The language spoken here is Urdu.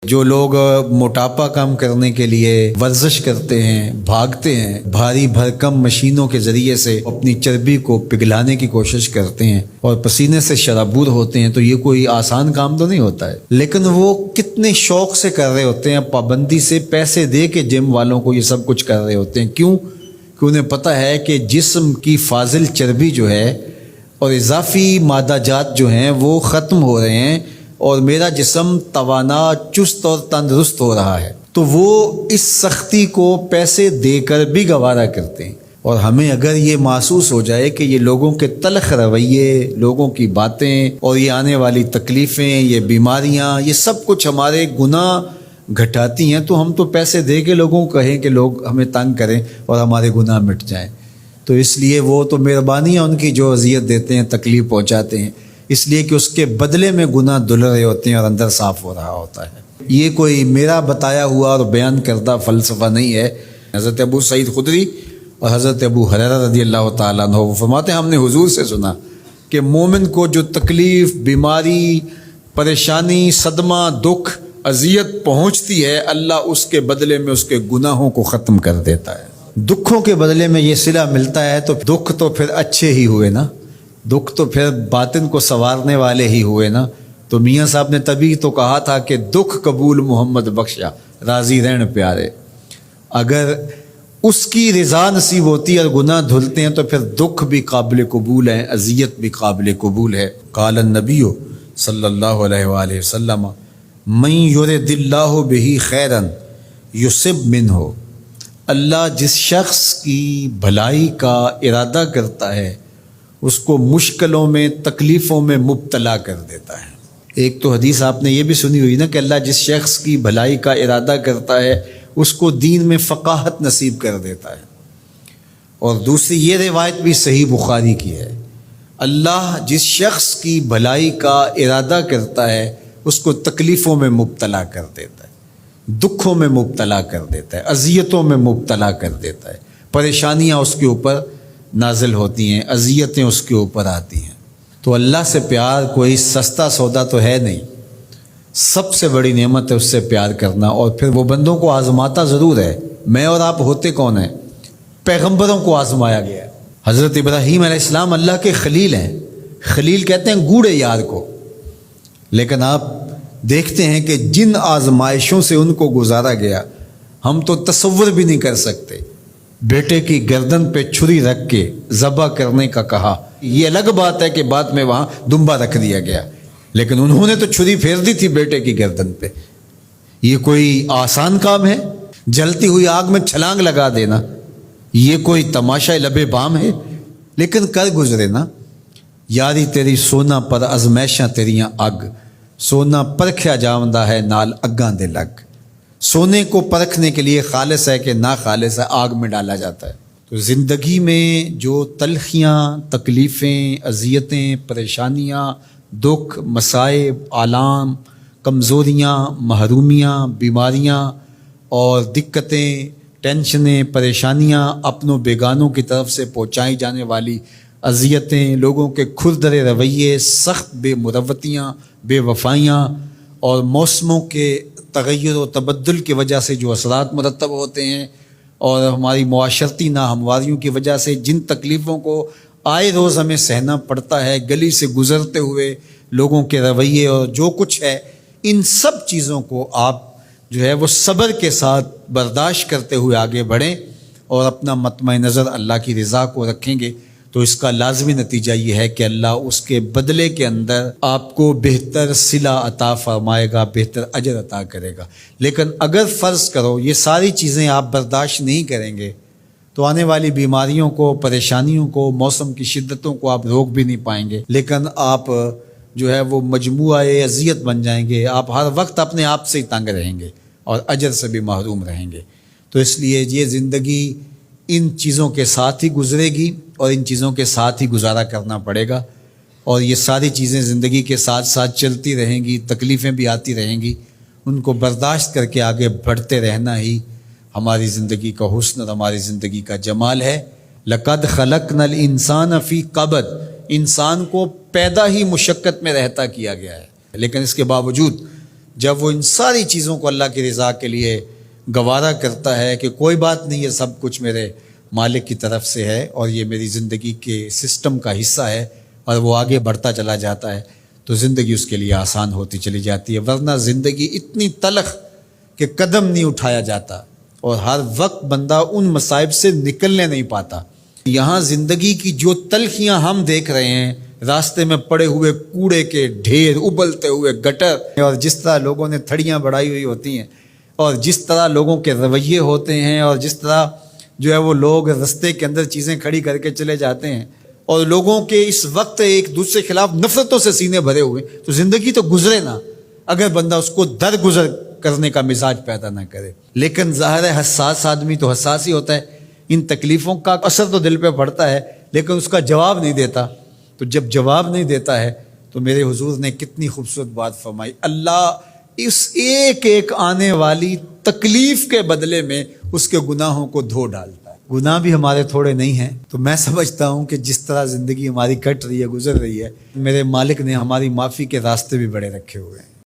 جو لوگ موٹاپا کم کرنے کے لیے ورزش کرتے ہیں، بھاگتے ہیں، بھاری بھرکم مشینوں کے ذریعے سے اپنی چربی کو پگھلانے کی کوشش کرتے ہیں اور پسینے سے شرابور ہوتے ہیں، تو یہ کوئی آسان کام تو نہیں ہوتا ہے، لیکن وہ کتنے شوق سے کر رہے ہوتے ہیں، پابندی سے پیسے دے کے جم والوں کو یہ سب کچھ کر رہے ہوتے ہیں۔ کیوں؟ کہ انہیں پتہ ہے کہ جسم کی فاضل چربی جو ہے اور اضافی مادہ جات جو ہیں وہ ختم ہو رہے ہیں اور میرا جسم توانا، چست اور تندرست ہو رہا ہے، تو وہ اس سختی کو پیسے دے کر بھی گوارا کرتے ہیں۔ اور ہمیں اگر یہ محسوس ہو جائے کہ یہ لوگوں کے تلخ رویے، لوگوں کی باتیں اور یہ آنے والی تکلیفیں، یہ بیماریاں، یہ سب کچھ ہمارے گناہ گھٹاتی ہیں، تو ہم تو پیسے دے کے لوگوں کو کہیں کہ لوگ ہمیں تنگ کریں اور ہمارے گناہ مٹ جائیں۔ تو اس لیے وہ تو مہربانی ہے ان کی جو اذیت دیتے ہیں، تکلیف پہنچاتے ہیں، اس لیے کہ اس کے بدلے میں گناہ دھل رہے ہوتے ہیں اور اندر صاف ہو رہا ہوتا ہے۔ یہ کوئی میرا بتایا ہوا اور بیان کردہ فلسفہ نہیں ہے۔ حضرت ابو سعید خدری اور حضرت ابو ہریرہ رضی اللہ تعالیٰ عنہ وہ فرماتے ہیں ہم نے حضور سے سنا کہ مومن کو جو تکلیف، بیماری، پریشانی، صدمہ، دکھ، اذیت پہنچتی ہے، اللہ اس کے بدلے میں اس کے گناہوں کو ختم کر دیتا ہے۔ دکھوں کے بدلے میں یہ صلہ ملتا ہے تو دکھ تو پھر اچھے ہی ہوئے نا، دکھ تو پھر باطن کو سنوارنے والے ہی ہوئے نا۔ تو میاں صاحب نے تبھی تو کہا تھا کہ دکھ قبول محمد بخشا، راضی رہن پیارے۔ اگر اس کی رضا نصیب ہوتی ہے اور گناہ دھلتے ہیں تو پھر دکھ بھی قابل قبول ہے، اذیت بھی قابل قبول ہے۔ قال النبی صلی اللہ علیہ وآلہ وسلم من یرد اللہ بہ خیرا یصب منہ، اللہ جس شخص کی بھلائی کا ارادہ کرتا ہے اس کو مشکلوں میں، تکلیفوں میں مبتلا کر دیتا ہے۔ ایک تو حدیث آپ نے یہ بھی سنی ہوئی نا کہ اللہ جس شخص کی بھلائی کا ارادہ کرتا ہے اس کو دین میں فقاہت نصیب کر دیتا ہے۔ اور دوسری یہ روایت بھی صحیح بخاری کی ہے، اللہ جس شخص کی بھلائی کا ارادہ کرتا ہے اس کو تکلیفوں میں مبتلا کر دیتا ہے، دکھوں میں مبتلا کر دیتا ہے، اذیتوں میں مبتلا کر دیتا ہے، پریشانیاں اس کے اوپر نازل ہوتی ہیں، اذیتیں اس کے اوپر آتی ہیں۔ تو اللہ سے پیار کوئی سستا سودا تو ہے نہیں، سب سے بڑی نعمت ہے اس سے پیار کرنا۔ اور پھر وہ بندوں کو آزماتا ضرور ہے۔ میں اور آپ ہوتے کون ہیں؟ پیغمبروں کو آزمایا گیا ہے۔ حضرت ابراہیم علیہ السلام اللہ کے خلیل ہیں، خلیل کہتے ہیں گوڑے یار کو، لیکن آپ دیکھتے ہیں کہ جن آزمائشوں سے ان کو گزارا گیا ہم تو تصور بھی نہیں کر سکتے۔ بیٹے کی گردن پہ چھری رکھ کے ذبح کرنے کا کہا، یہ الگ بات ہے کہ بعد میں وہاں دمبا رکھ دیا گیا، لیکن انہوں نے تو چھری پھیر دی تھی بیٹے کی گردن پہ۔ یہ کوئی آسان کام ہے؟ جلتی ہوئی آگ میں چھلانگ لگا دینا یہ کوئی تماشا لب بام ہے؟ لیکن کر گزرے نا۔ یاری تیری سونا پر ازمیشاں تیریاں اگ، سونا پرکھیا جاوندا ہے نال اگاں دے لگ۔ سونے کو پرکھنے کے لیے خالص ہے کہ نا خالص ہے، آگ میں ڈالا جاتا ہے۔ تو زندگی میں جو تلخیاں، تکلیفیں، اذیتیں، پریشانیاں، دکھ، مصائب، آلام، کمزوریاں، محرومیاں، بیماریاں اور دقتیں، ٹینشنیں، پریشانیاں، اپنوں بیگانوں کی طرف سے پہنچائی جانے والی اذیتیں، لوگوں کے کھردرے رویے، سخت بے مروتیاں، بے وفائیاں اور موسموں کے تغیر و تبدل کی وجہ سے جو اثرات مرتب ہوتے ہیں اور ہماری معاشرتی ناہمواریوں کی وجہ سے جن تکلیفوں کو آئے روز ہمیں سہنا پڑتا ہے، گلی سے گزرتے ہوئے لوگوں کے رویے اور جو کچھ ہے، ان سب چیزوں کو آپ جو ہے وہ صبر کے ساتھ برداشت کرتے ہوئے آگے بڑھیں اور اپنا مطمع نظر اللہ کی رضا کو رکھیں گے تو اس کا لازمی نتیجہ یہ ہے کہ اللہ اس کے بدلے کے اندر آپ کو بہتر صلہ عطا فرمائے گا، بہتر اجر عطا کرے گا۔ لیکن اگر فرض کرو یہ ساری چیزیں آپ برداشت نہیں کریں گے تو آنے والی بیماریوں کو، پریشانیوں کو، موسم کی شدتوں کو آپ روک بھی نہیں پائیں گے، لیکن آپ جو ہے وہ مجموعہ اذیت بن جائیں گے۔ آپ ہر وقت اپنے آپ سے ہی تنگ رہیں گے اور اجر سے بھی محروم رہیں گے۔ تو اس لیے یہ زندگی ان چیزوں کے ساتھ ہی گزرے گی اور ان چیزوں کے ساتھ ہی گزارا کرنا پڑے گا، اور یہ ساری چیزیں زندگی کے ساتھ ساتھ چلتی رہیں گی، تکلیفیں بھی آتی رہیں گی، ان کو برداشت کر کے آگے بڑھتے رہنا ہی ہماری زندگی کا حسن اور ہماری زندگی کا جمال ہے۔ لَقَدْ خَلَقْنَا الْإِنسَانَ فِي قَبْضٍ، انسان کو پیدا ہی مشقت میں رہتا کیا گیا ہے، لیکن اس کے باوجود جب وہ ان ساری چیزوں کو اللہ کی رضا کے لیے گوارا کرتا ہے کہ کوئی بات نہیں، یہ سب کچھ میرے مالک کی طرف سے ہے اور یہ میری زندگی کے سسٹم کا حصہ ہے، اور وہ آگے بڑھتا چلا جاتا ہے، تو زندگی اس کے لیے آسان ہوتی چلی جاتی ہے۔ ورنہ زندگی اتنی تلخ کہ قدم نہیں اٹھایا جاتا اور ہر وقت بندہ ان مصائب سے نکلنے نہیں پاتا۔ یہاں زندگی کی جو تلخیاں ہم دیکھ رہے ہیں، راستے میں پڑے ہوئے کوڑے کے ڈھیر، ابلتے ہوئے گٹر، اور جس طرح لوگوں نے تھڑیاں بڑھائی ہوئی ہوتی ہیں، اور جس طرح لوگوں کے رویے ہوتے ہیں، اور جس طرح جو ہے وہ لوگ رستے کے اندر چیزیں کھڑی کر کے چلے جاتے ہیں، اور لوگوں کے اس وقت ایک دوسرے کے خلاف نفرتوں سے سینے بھرے ہوئے، تو زندگی تو گزرے نا اگر بندہ اس کو درگزر کرنے کا مزاج پیدا نہ کرے۔ لیکن ظاہر ہے حساس آدمی تو حساس ہی ہوتا ہے، ان تکلیفوں کا اثر تو دل پہ پڑتا ہے، لیکن اس کا جواب نہیں دیتا۔ تو جب جواب نہیں دیتا ہے تو میرے حضور نے کتنی خوبصورت بات فرمائی، اللہ اس ایک ایک آنے والی تکلیف کے بدلے میں اس کے گناہوں کو دھو ڈالتا ہے۔ گناہ بھی ہمارے تھوڑے نہیں ہیں، تو میں سمجھتا ہوں کہ جس طرح زندگی ہماری کٹ رہی ہے، گزر رہی ہے، میرے مالک نے ہماری معافی کے راستے بھی بڑے رکھے ہوئے ہیں۔